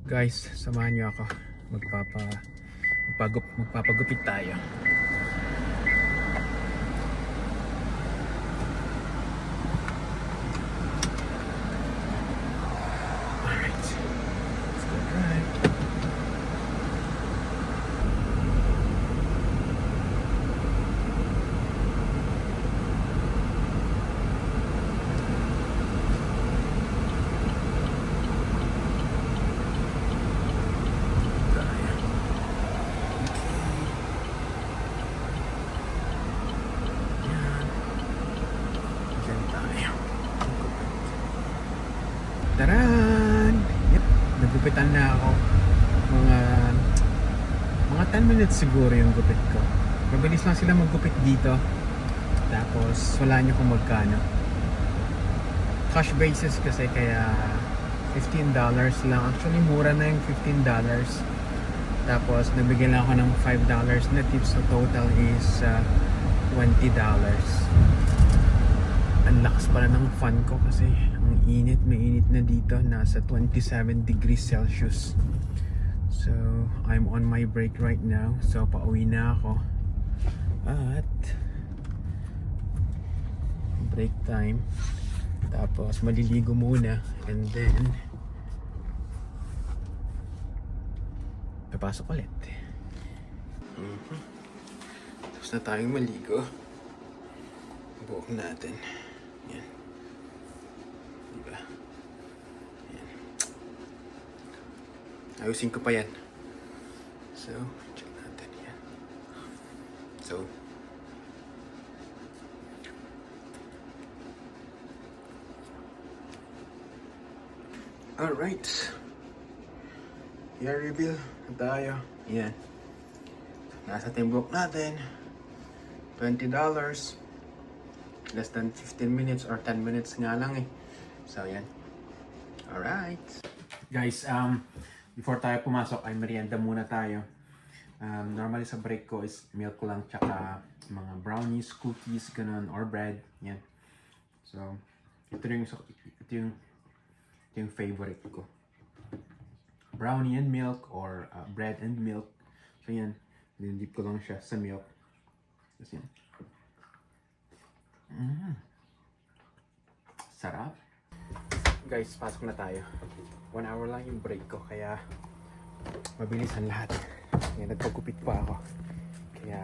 Guys, samahan niyo ako. Magpapagupit tayo. Alright. Let's go drive. Taran! Yep, nagupitan na ako. Mga 10 minutes siguro yung gupit ko. Mabilis lang sila maggupit dito. Tapos wala nyo kung magkano. Cash basis kasi kaya $15 lang. Actually mura na yung $15. Tapos nabigyan lang ako ng $5 na tips. So total is $20. Ang lakas pala ng fan ko kasi ang init, mainit na dito, nasa 27 degrees Celsius. So I'm on my break right now, so pauwi na ako at break time, tapos maliligo muna and then papasok ulit. Tapos na tayong maligo, buhok natin. Yan. Diba? Yan. Ayusin ko pa yan. So, check natin yan. So, alright. Hair reveal na tayo. Yan. Nasa timbok natin. $20. Less than 15 minutes or 10 minutes nga lang eh. So yan. Alright. Guys, before tayo pumasok ay merienda muna tayo. Normally sa break ko is milk lang tsaka mga brownies, cookies, ganun, or bread. Yan. So, ito yung favorite ko. Brownie and milk or bread and milk. So yan. Dinidip ko lang siya sa milk. Tapos yan. Sarap. Guys, pasok na tayo. 1 hour lang yung break ko, kaya mabilis ang lahat. Yan, nagpagupit pa ako. Kaya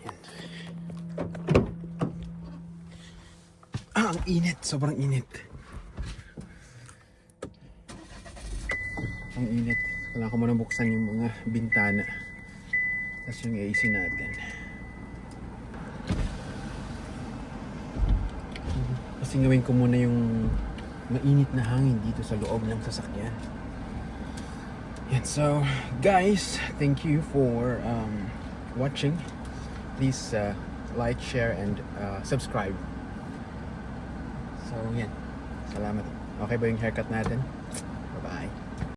yan. Ang init, sobrang init. Ang init. Kailangan ko muna buksan yung mga bintana. Tapos yung AC natin. Kasi gawin ko muna yung mainit na hangin dito sa loob ng sasakyan. Yan, so guys, thank you for watching. Please like, share, and subscribe. So yan, salamat. Okay ba yung haircut natin? Bye-bye.